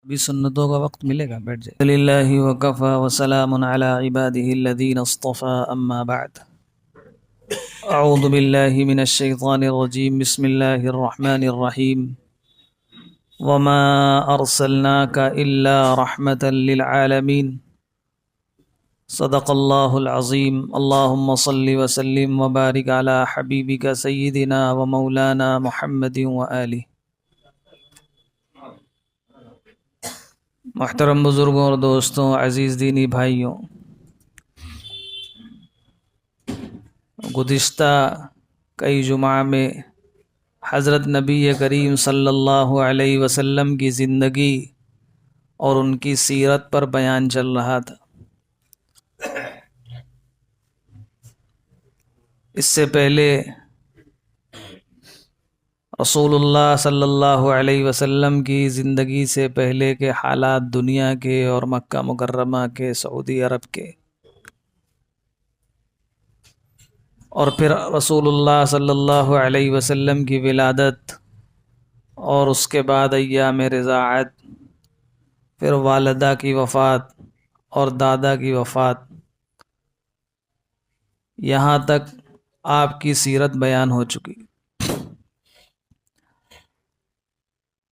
بھی سنتوں کا وقت ملے گا، بیٹھ جائے. للہ وکفى وسلام علی عباده الذین اصطفى اما بعد. اعوذ باللہ من الشیطان الرجیم، بسم اللہ الرحمن الرحیم. وما ارسلناک الا رحمة للعالمین. صدق اللہ العظیم. اللہم صل وسلم وبارک علی حبیبک سیدنا ومولانا محمد وآلہ. محترم بزرگوں اور دوستوں، عزیز دینی بھائیوں، گزشتہ کئی جمعہ میں حضرت نبی کریم صلی اللہ علیہ وسلم کی زندگی اور ان کی سیرت پر بیان چل رہا تھا. اس سے پہلے رسول اللہ صلی اللہ علیہ وسلم کی زندگی سے پہلے کے حالات دنیا کے اور مکہ مکرمہ کے، سعودی عرب کے، اور پھر رسول اللہ صلی اللہ علیہ وسلم کی ولادت، اور اس کے بعد ایام رضاعت، پھر والدہ کی وفات اور دادا کی وفات، یہاں تک آپ کی سیرت بیان ہو چکی.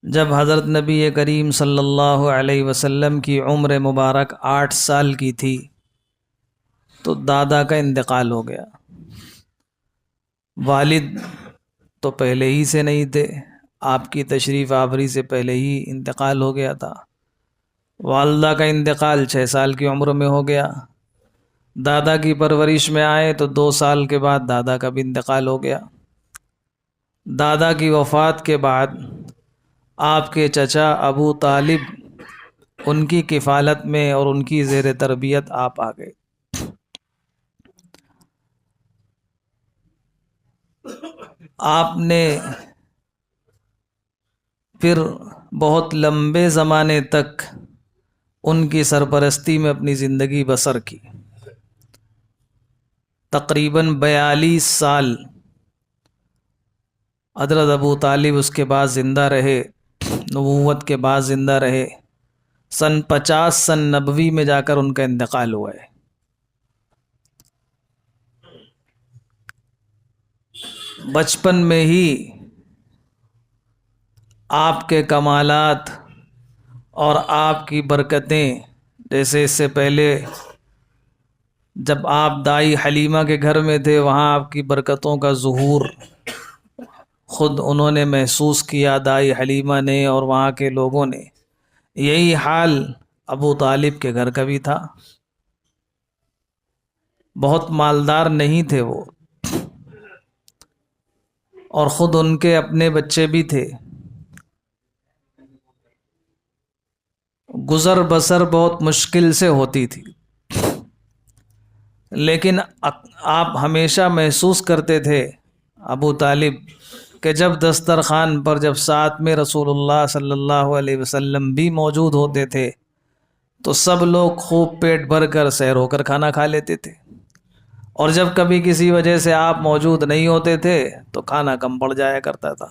جب حضرت نبی کریم صلی اللہ علیہ وسلم کی عمر مبارک 8 سال کی تھی تو دادا کا انتقال ہو گیا. والد تو پہلے ہی سے نہیں تھے، آپ کی تشریف آوری سے پہلے ہی انتقال ہو گیا تھا. والدہ کا انتقال 6 سال کی عمر میں ہو گیا. دادا کی پرورش میں آئے تو 2 سال کے بعد دادا کا بھی انتقال ہو گیا. دادا کی وفات کے بعد آپ کے چچا ابو طالب، ان کی کفالت میں اور ان کی زیر تربیت آپ آ گئے. آپ نے پھر بہت لمبے زمانے تک ان کی سرپرستی میں اپنی زندگی بسر کی. تقریباً 42 سال حضرت ابو طالب اس کے بعد زندہ رہے، نبوت کے بعد زندہ رہے. سن 50 سن نبوی میں جا کر ان کا انتقال ہوا ہے. بچپن میں ہی آپ کے کمالات اور آپ کی برکتیں، جیسے اس سے پہلے جب آپ دائی حلیمہ کے گھر میں تھے، وہاں آپ کی برکتوں کا ظہور خود انہوں نے محسوس کیا، دائی حلیمہ نے اور وہاں کے لوگوں نے. یہی حال ابو طالب کے گھر کا بھی تھا. بہت مالدار نہیں تھے وہ، اور خود ان کے اپنے بچے بھی تھے. گزر بسر بہت مشکل سے ہوتی تھی، لیکن آپ ہمیشہ محسوس کرتے تھے ابو طالب کہ جب دسترخوان پر، جب ساتھ میں رسول اللہ صلی اللہ علیہ وسلم بھی موجود ہوتے تھے تو سب لوگ خوب پیٹ بھر کر سیر ہو کر کھانا کھا لیتے تھے، اور جب کبھی کسی وجہ سے آپ موجود نہیں ہوتے تھے تو کھانا کم پڑ جایا کرتا تھا.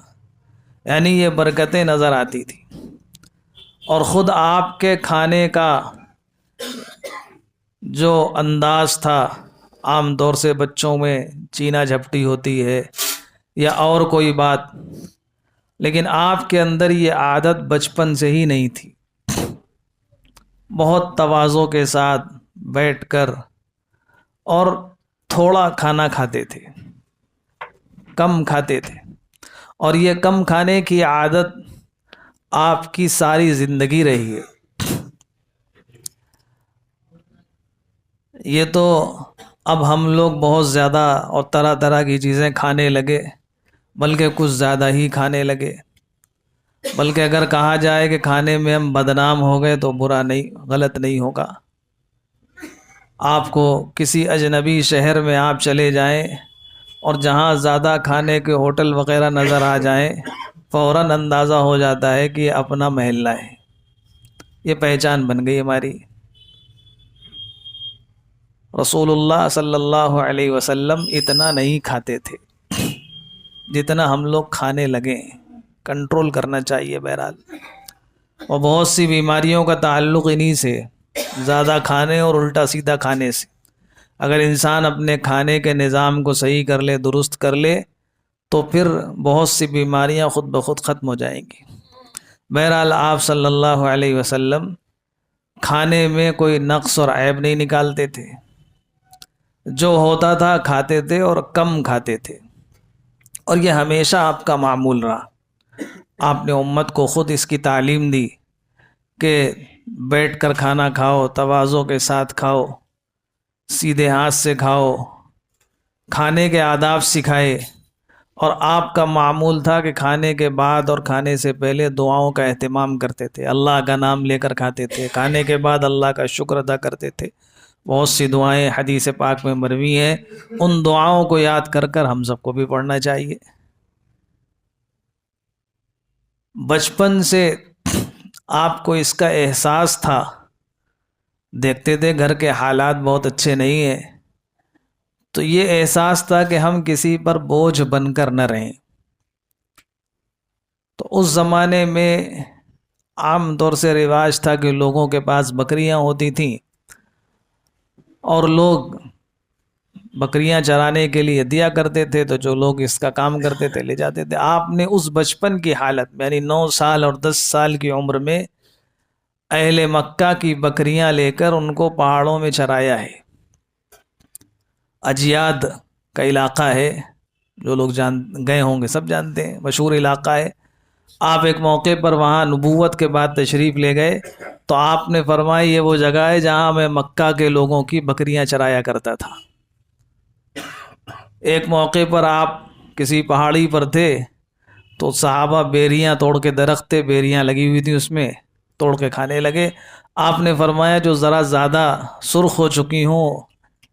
یعنی یہ برکتیں نظر آتی تھی. اور خود آپ کے کھانے کا جو انداز تھا، عام طور سے بچوں میں چینا جھپٹی ہوتی ہے یا اور کوئی بات، لیکن آپ کے اندر یہ عادت بچپن سے ہی نہیں تھی. بہت تواضع کے ساتھ بیٹھ کر اور تھوڑا کھانا کھاتے تھے، کم کھاتے تھے، اور یہ کم کھانے کی عادت آپ کی ساری زندگی رہی ہے. یہ تو اب ہم لوگ بہت زیادہ اور طرح طرح کی چیزیں کھانے لگے، بلکہ کچھ زیادہ ہی کھانے لگے. بلکہ اگر کہا جائے کہ کھانے میں ہم بدنام ہو گئے تو برا نہیں، غلط نہیں ہوگا. آپ کو کسی اجنبی شہر میں آپ چلے جائیں اور جہاں زیادہ کھانے کے ہوٹل وغیرہ نظر آ جائیں، فوراً اندازہ ہو جاتا ہے کہ یہ اپنا محلہ ہے. یہ پہچان بن گئی ہماری. رسول اللہ صلی اللہ علیہ وسلم اتنا نہیں کھاتے تھے جتنا ہم لوگ کھانے لگے ہیں. کنٹرول کرنا چاہیے. بہرحال اور بہت سی بیماریوں کا تعلق انہی سے، زیادہ کھانے اور الٹا سیدھا کھانے سے۔ اگر انسان اپنے کھانے کے نظام کو صحیح کر لے، درست کر لے، تو پھر بہت سی بیماریاں خود بخود ختم ہو جائیں گی۔ بہرحال آپ صلی اللہ علیہ وسلم کھانے میں کوئی نقص اور عیب نہیں نکالتے تھے، جو ہوتا تھا کھاتے تھے اور کم کھاتے تھے، اور یہ ہمیشہ آپ کا معمول رہا۔ آپ نے امت کو خود اس کی تعلیم دی کہ بیٹھ کر کھانا کھاؤ، تواضع کے ساتھ کھاؤ، سیدھے ہاتھ سے کھاؤ، کھانے کے آداب سکھائے، اور آپ کا معمول تھا کہ کھانے کے بعد اور کھانے سے پہلے دعاؤں کا اہتمام کرتے تھے، اللہ کا نام لے کر کھاتے تھے، کھانے کے بعد اللہ کا شکر ادا کرتے تھے۔ بہت سی دعائیں حدیث پاک میں مروی ہیں، ان دعاؤں کو یاد کر کر ہم سب کو بھی پڑھنا چاہیے۔ بچپن سے آپ کو اس کا احساس تھا، دیکھتے تھے گھر کے حالات بہت اچھے نہیں ہیں، تو یہ احساس تھا کہ ہم کسی پر بوجھ بن کر نہ رہیں۔ تو اس زمانے میں عام طور سے رواج تھا کہ لوگوں کے پاس بکریاں ہوتی تھیں، اور لوگ بکریاں چرانے کے لیے دیا کرتے تھے، تو جو لوگ اس کا کام کرتے تھے لے جاتے تھے۔ آپ نے اس بچپن کی حالت میں، یعنی 9 سال اور 10 سال کی عمر میں، اہل مکہ کی بکریاں لے کر ان کو پہاڑوں میں چرایا ہے۔ اجیاد کا علاقہ ہے، جو لوگ گئے ہوں گے سب جانتے ہیں، مشہور علاقہ ہے۔ آپ ایک موقع پر وہاں نبوت کے بعد تشریف لے گئے، تو آپ نے فرمایا یہ وہ جگہ ہے جہاں میں مکہ کے لوگوں کی بکریاں چرایا کرتا تھا۔ ایک موقع پر آپ کسی پہاڑی پر تھے، تو صحابہ بیریاں توڑ کے، درخت تھے، بیریاں لگی ہوئی تھیں، اس میں توڑ کے کھانے لگے۔ آپ نے فرمایا جو ذرا زیادہ سرخ ہو چکی ہوں،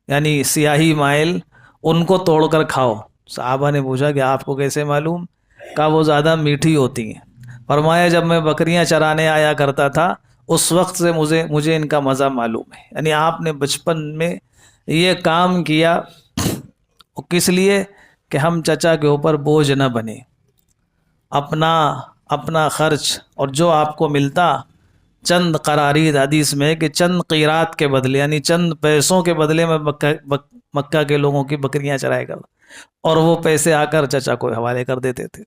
یعنی سیاہی مائل، ان کو توڑ کر کھاؤ۔ صحابہ نے پوچھا کہ آپ کو کیسے معلوم؟ کہا وہ زیادہ میٹھی ہوتی ہیں۔ فرمایا جب میں بکریاں چرانے آیا کرتا تھا، اس وقت سے مجھے ان کا مزہ معلوم ہے۔ یعنی آپ نے بچپن میں یہ کام کیا، کس لیے؟ کہ ہم چچا کے اوپر بوجھ نہ بنے، اپنا خرچ اور جو آپ کو ملتا، چند قرارید حدیث میں کہ چند قیرات کے بدلے، یعنی چند پیسوں کے بدلے میں مکہ کے لوگوں کی بکریاں چرائے گا، اور وہ پیسے آ کر چچا کو حوالے کر دیتے تھے،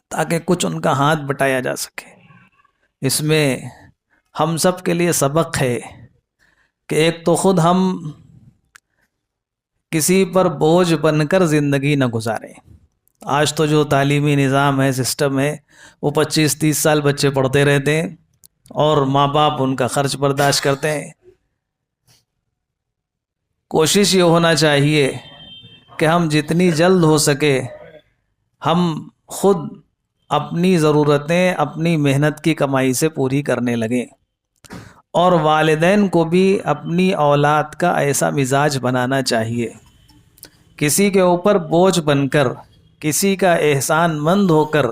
تاکہ کچھ ان کا ہاتھ بٹایا جا سکے۔ اس میں ہم سب کے لیے سبق ہے کہ ایک تو خود ہم کسی پر بوجھ بن کر زندگی نہ گزاریں۔ آج تو جو تعلیمی نظام ہے، سسٹم ہے، وہ 25-30 سال بچے پڑھتے رہتے ہیں، اور ماں باپ ان کا خرچ برداشت کرتے ہیں۔ کوشش یہ ہونا چاہیے کہ ہم جتنی جلد ہو سکے ہم خود اپنی ضرورتیں اپنی محنت کی کمائی سے پوری کرنے لگیں، اور والدین کو بھی اپنی اولاد کا ایسا مزاج بنانا چاہیے۔ کسی کے اوپر بوجھ بن کر، کسی کا احسان مند ہو کر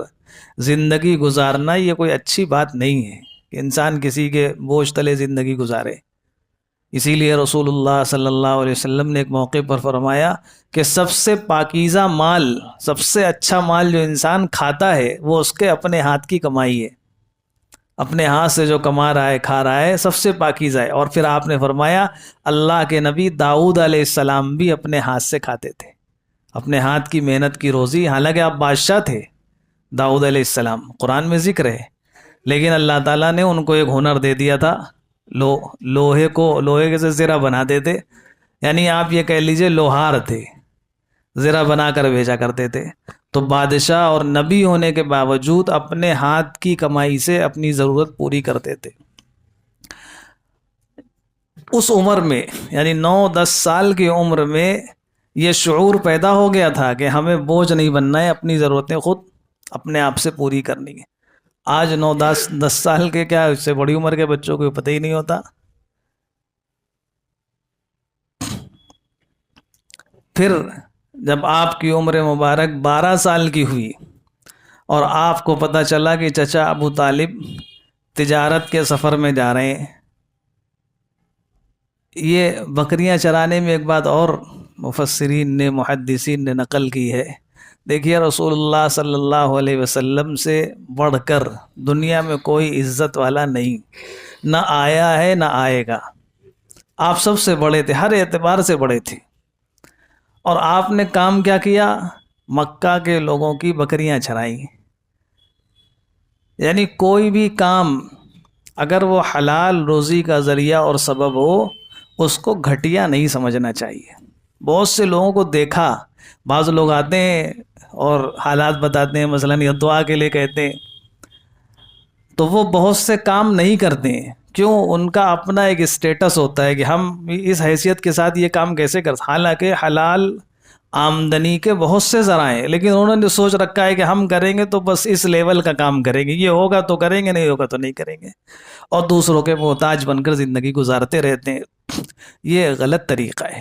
زندگی گزارنا یہ کوئی اچھی بات نہیں ہے کہ انسان کسی کے بوجھ تلے زندگی گزارے۔ اسی لیے رسول اللہ صلی اللہ علیہ وسلم نے ایک موقع پر فرمایا کہ سب سے پاکیزہ مال، سب سے اچھا مال جو انسان کھاتا ہے، وہ اس کے اپنے ہاتھ کی کمائی ہے۔ اپنے ہاتھ سے جو کما رہا ہے، کھا رہا ہے، سب سے پاکیزہ ہے۔ اور پھر آپ نے فرمایا اللہ کے نبی داؤد علیہ السلام بھی اپنے ہاتھ سے کھاتے تھے، اپنے ہاتھ کی محنت کی روزی۔ حالانکہ آپ بادشاہ تھے داؤد علیہ السلام، قرآن میں ذکر ہے، لیکن اللہ تعالیٰ نے ان کو ایک ہنر دے دیا تھا، لوہے سے زرہ بناتے تھے، یعنی آپ یہ کہہ لیجئے لوہار تھے، زرہ بنا کر بھیجا کرتے تھے۔ تو بادشاہ اور نبی ہونے کے باوجود اپنے ہاتھ کی کمائی سے اپنی ضرورت پوری کرتے تھے۔ اس عمر میں، یعنی 9-10 سال کی عمر میں یہ شعور پیدا ہو گیا تھا کہ ہمیں بوجھ نہیں بننا ہے، اپنی ضرورتیں خود اپنے آپ سے پوری کرنی ہے۔ آج 9-10 سال کے، کیا اس سے بڑی عمر کے بچوں کو پتہ ہی نہیں ہوتا۔ پھر جب آپ کی عمر مبارک 12 سال کی ہوئی اور آپ کو پتہ چلا کہ چچا ابو طالب تجارت کے سفر میں جا رہے ہیں، یہ بکریاں چرانے میں ایک بات اور مفسرین نے، محدثین نے نقل کی ہے، دیکھیے رسول اللہ صلی اللہ علیہ وسلم سے بڑھ کر دنیا میں کوئی عزت والا نہیں، نہ آیا ہے نہ آئے گا۔ آپ سب سے بڑے تھے، ہر اعتبار سے بڑے تھے، اور آپ نے کام کیا کیا؟ مکہ کے لوگوں کی بکریاں چرائیں۔ یعنی کوئی بھی کام اگر وہ حلال روزی کا ذریعہ اور سبب ہو، اس کو گھٹیا نہیں سمجھنا چاہیے۔ بہت سے لوگوں کو دیکھا، بعض لوگ آتے ہیں اور حالات بتاتے ہیں، مثلا یہ دعا کے لیے کہتے ہیں، تو وہ بہت سے کام نہیں کرتے ہیں۔ کیوں؟ ان کا اپنا ایک اسٹیٹس ہوتا ہے کہ ہم اس حیثیت کے ساتھ یہ کام کیسے کر سکتے، حالانکہ حلال آمدنی کے بہت سے ذرائع ہیں، لیکن انہوں نے سوچ رکھا ہے کہ ہم کریں گے تو بس اس لیول کا کام کریں گے، یہ ہوگا تو کریں گے، نہیں ہوگا تو نہیں کریں گے، اور دوسروں کے محتاج بن کر زندگی گزارتے رہتے ہیں۔ یہ غلط طریقہ ہے۔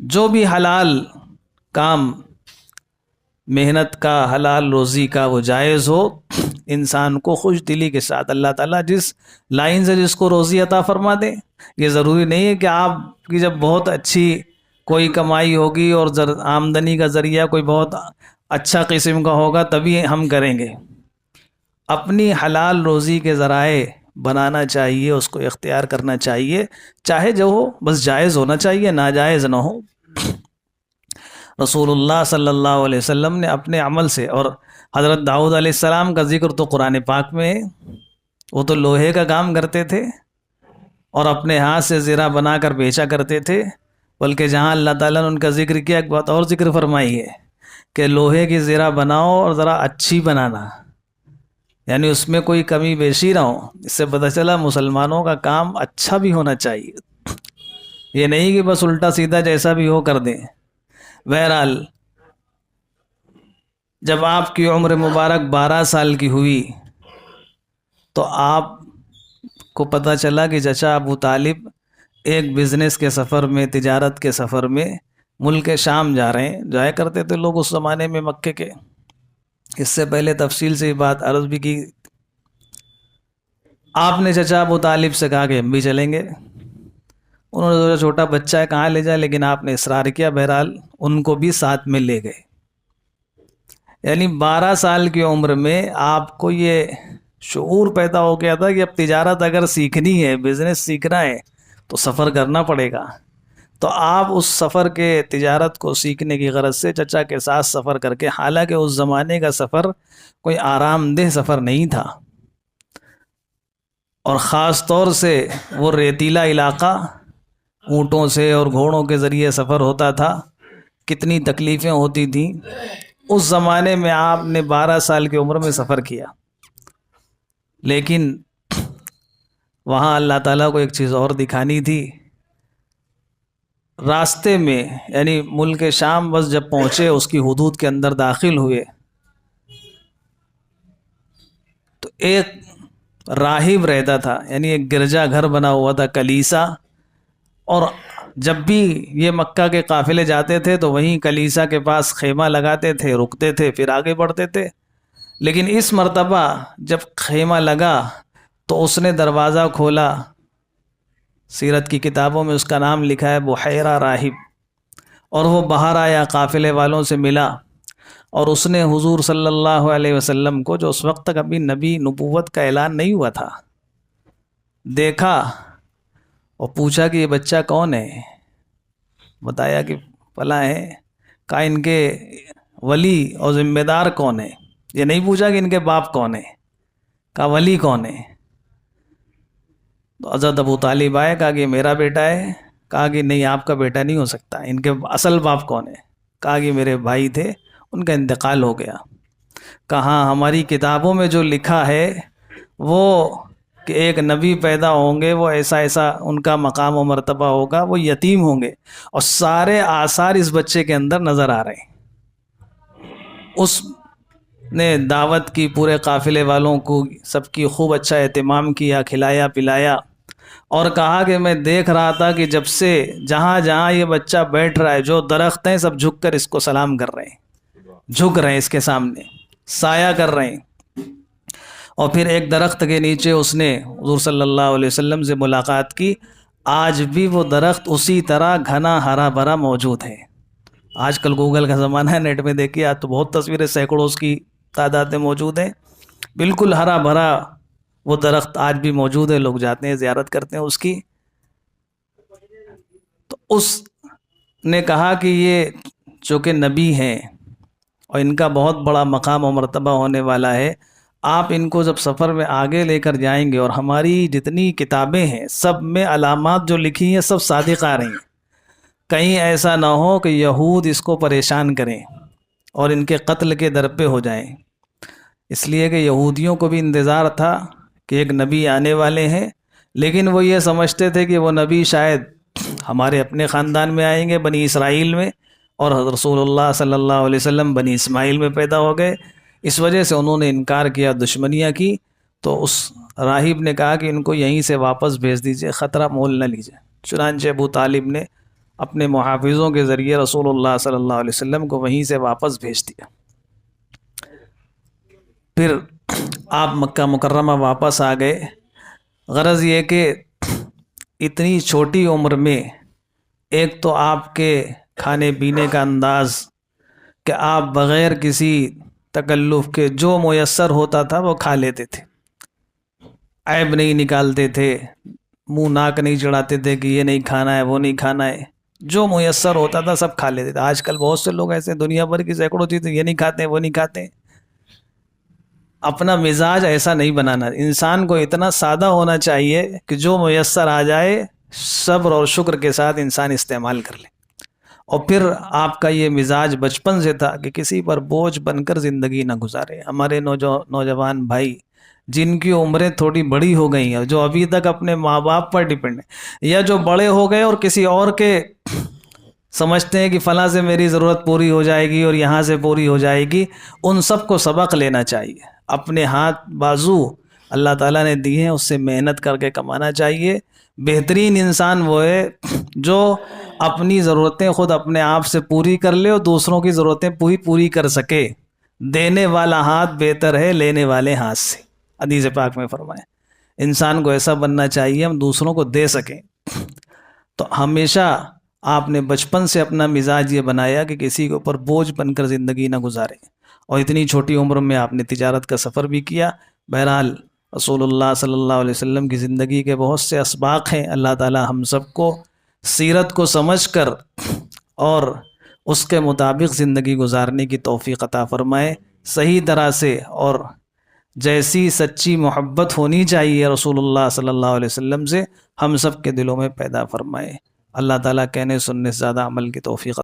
جو بھی حلال کام، محنت کا، حلال روزی کا، وہ جائز ہو، انسان کو خوش دلی کے ساتھ اللہ تعالیٰ جس لائن سے جس کو روزی عطا فرما دے۔ یہ ضروری نہیں ہے کہ آپ کی جب بہت اچھی کوئی کمائی ہوگی اور آمدنی کا ذریعہ کوئی بہت اچھا قسم کا ہوگا تبھی ہم کریں گے۔ اپنی حلال روزی کے ذرائع بنانا چاہیے، اس کو اختیار کرنا چاہیے، چاہے جو ہو بس جائز ہونا چاہیے، ناجائز نہ ہو۔ رسول اللہ صلی اللہ علیہ وسلم نے اپنے عمل سے، اور حضرت داؤد علیہ السلام کا ذکر تو قرآن پاک میں ہے، وہ تو لوہے کا کام کرتے تھے اور اپنے ہاتھ سے زرہ بنا کر بیچا کرتے تھے، بلکہ جہاں اللہ تعالیٰ نے ان کا ذکر کیا، ایک بات اور ذکر فرمائی ہے کہ لوہے کی زرہ بناؤ اور ذرا اچھی بنانا، یعنی اس میں کوئی کمی بیشی نہ ہو۔ اس سے پتہ چلا مسلمانوں کا کام اچھا بھی ہونا چاہیے، یہ نہیں کہ بس الٹا سیدھا جیسا بھی ہو کر دیں۔ بہرحال جب آپ کی عمر مبارک 12 سال کی ہوئی تو آپ کو پتہ چلا کہ چچا ابو طالب ایک بزنس کے سفر میں، تجارت کے سفر میں ملک شام جا رہے ہیں۔ جایا کرتے تھے لوگ اس زمانے میں مکے کے، اس سے پہلے تفصیل سے یہ بات عرض بھی کی۔ آپ نے چچا ابو طالب سے کہا کہ ہم بھی چلیں گے۔ انہوں نے سوچا چھوٹا بچہ ہے کہاں لے جائے، لیکن آپ نے اصرار کیا، بہرحال ان کو بھی ساتھ میں لے گئے۔ یعنی 12 سال کی عمر میں آپ کو یہ شعور پیدا ہو گیا تھا کہ اب تجارت اگر سیکھنی ہے، بزنس سیکھنا ہے تو سفر کرنا پڑے گا۔ تو آپ اس سفر کے، تجارت کو سیکھنے کی غرض سے چچا کے ساتھ سفر کر کے، حالانکہ اس زمانے کا سفر کوئی آرام دہ سفر نہیں تھا، اور خاص طور سے وہ ریتیلا علاقہ، اونٹوں سے اور گھوڑوں کے ذریعے سفر ہوتا تھا، کتنی تکلیفیں ہوتی تھیں۔ اس زمانے میں آپ نے 12 سال کی عمر میں سفر کیا، لیکن وہاں اللہ تعالیٰ کو ایک چیز اور دکھانی تھی۔ راستے میں، یعنی ملک شام بس جب پہنچے، اس کی حدود کے اندر داخل ہوئے، تو ایک راہب رہتا تھا، یعنی ایک گرجا گھر بنا ہوا تھا، کلیسا، اور جب بھی یہ مکہ کے قافلے جاتے تھے تو وہیں کلیسا کے پاس خیمہ لگاتے تھے، رکتے تھے، پھر آگے بڑھتے تھے۔ لیکن اس مرتبہ جب خیمہ لگا تو اس نے دروازہ کھولا، سیرت کی کتابوں میں اس کا نام لکھا ہے بحیرہ راہب، اور وہ باہر آیا، قافلے والوں سے ملا، اور اس نے حضور صلی اللہ علیہ وسلم کو، جو اس وقت تک ابھی نبی نبوت کا اعلان نہیں ہوا تھا، دیکھا اور پوچھا کہ یہ بچہ کون ہے؟ بتایا کہ فلاں ہے۔ کہا ان کے ولی اور ذمہ دار کون ہے؟ یہ نہیں پوچھا کہ ان کے باپ کون ہے، کہا ولی کون ہے؟ تو حضرت ابو طالب آئے، کہا کہ میرا بیٹا ہے، کہا کہ نہیں آپ کا بیٹا نہیں ہو سکتا، ان کے اصل باپ کون ہے؟ کہا کہ میرے بھائی تھے، ان کا انتقال ہو گیا۔ کہا ہماری کتابوں میں جو لکھا ہے وہ کہ ایک نبی پیدا ہوں گے، وہ ایسا ایسا ان کا مقام و مرتبہ ہوگا، وہ یتیم ہوں گے، اور سارے آثار اس بچے کے اندر نظر آ رہے ہیں۔ اس نے دعوت کی، پورے قافلے والوں کو، سب کی خوب اچھا اہتمام کیا، کھلایا پلایا، اور کہا کہ میں دیکھ رہا تھا کہ جب سے جہاں جہاں یہ بچہ بیٹھ رہا ہے، جو درخت ہیں سب جھک کر اس کو سلام کر رہے ہیں، جھک رہے ہیں اس کے سامنے، سایہ کر رہے ہیں۔ اور پھر ایک درخت کے نیچے اس نے حضور صلی اللہ علیہ وسلم سے ملاقات کی۔ آج بھی وہ درخت اسی طرح گھنا ہرا بھرا موجود ہے، آج کل گوگل کا زمانہ ہے، نیٹ میں دیکھیے آج تو بہت تصویریں سینکڑوں اس کی تعداد میں موجود ہیں، بالکل ہرا بھرا وہ درخت آج بھی موجود ہے، لوگ جاتے ہیں زیارت کرتے ہیں اس کی۔ تو اس نے کہا کہ یہ جو کہ نبی ہیں اور ان کا بہت بڑا مقام و مرتبہ ہونے والا ہے، آپ ان کو جب سفر میں آگے لے کر جائیں گے، اور ہماری جتنی کتابیں ہیں سب میں علامات جو لکھی ہیں سب صادق آ رہی ہیں، کہیں ایسا نہ ہو کہ یہود اس کو پریشان کریں اور ان کے قتل کے در پہ ہو جائیں، اس لیے کہ یہودیوں کو بھی انتظار تھا کہ ایک نبی آنے والے ہیں، لیکن وہ یہ سمجھتے تھے کہ وہ نبی شاید ہمارے اپنے خاندان میں آئیں گے، بنی اسرائیل میں، اور حضرت رسول اللہ صلی اللہ علیہ وسلم بنی اسماعیل میں پیدا ہو گئے، اس وجہ سے انہوں نے انکار کیا، دشمنیاں کی۔ تو اس راہب نے کہا کہ ان کو یہیں سے واپس بھیج دیجئے، خطرہ مول نہ لیجئے۔ چنانچہ ابو طالب نے اپنے محافظوں کے ذریعے رسول اللہ صلی اللہ علیہ وسلم کو وہیں سے واپس بھیج دیا۔ پھر آپ مکہ مکرمہ واپس آ گئے۔ غرض یہ کہ اتنی چھوٹی عمر میں ایک تو آپ کے کھانے پینے کا انداز کہ آپ بغیر کسی تکلف کے جو میسر ہوتا تھا وہ کھا لیتے تھے، عیب نہیں نکالتے تھے، منہ ناک نہیں چڑھاتے تھے کہ یہ نہیں کھانا ہے وہ نہیں کھانا ہے، جو میسر ہوتا تھا سب کھا لیتے تھے۔ آج کل بہت سے لوگ ایسے دنیا بھر کی سینکڑوں چیزیں یہ نہیں کھاتے وہ نہیں کھاتے۔ اپنا مزاج ایسا نہیں بنانا، انسان کو اتنا سادہ ہونا چاہیے کہ جو میسر آ جائے صبر اور شکر کے ساتھ انسان استعمال کر لے۔ اور پھر آپ کا یہ مزاج بچپن سے تھا کہ کسی پر بوجھ بن کر زندگی نہ گزارے۔ ہمارے نوجوان بھائی جن کی عمریں تھوڑی بڑی ہو گئی ہیں، جو ابھی تک اپنے ماں باپ پر ڈیپینڈ ہیں، یا جو بڑے ہو گئے اور کسی اور کے سمجھتے ہیں کہ فلاں سے میری ضرورت پوری ہو جائے گی اور یہاں سے پوری ہو جائے گی، ان سب کو سبق لینا چاہیے۔ اپنے ہاتھ بازو اللہ تعالیٰ نے دیے ہیں، اس سے محنت کر کے کمانا چاہیے۔ بہترین انسان وہ ہے جو اپنی ضرورتیں خود اپنے آپ سے پوری کر لے اور دوسروں کی ضرورتیں پوری کر سکے۔ دینے والا ہاتھ بہتر ہے لینے والے ہاتھ سے، حدیث پاک میں فرمائے۔ انسان کو ایسا بننا چاہیے ہم دوسروں کو دے سکیں۔ تو ہمیشہ آپ نے بچپن سے اپنا مزاج یہ بنایا کہ کسی کے اوپر بوجھ بن کر زندگی نہ گزارے، اور اتنی چھوٹی عمر میں آپ نے تجارت کا سفر بھی کیا۔ بہرحال رسول اللہ صلی اللہ علیہ وسلم کی زندگی کے بہت سے اسباق ہیں، اللہ تعالی ہم سب کو سیرت کو سمجھ کر اور اس کے مطابق زندگی گزارنے کی توفیق عطا فرمائے، صحیح طرح سے، اور جیسی سچی محبت ہونی چاہیے رسول اللہ صلی اللہ علیہ وسلم سے ہم سب کے دلوں میں پیدا فرمائے۔ اللہ تعالیٰ کہنے سننے سے زیادہ عمل کی توفیق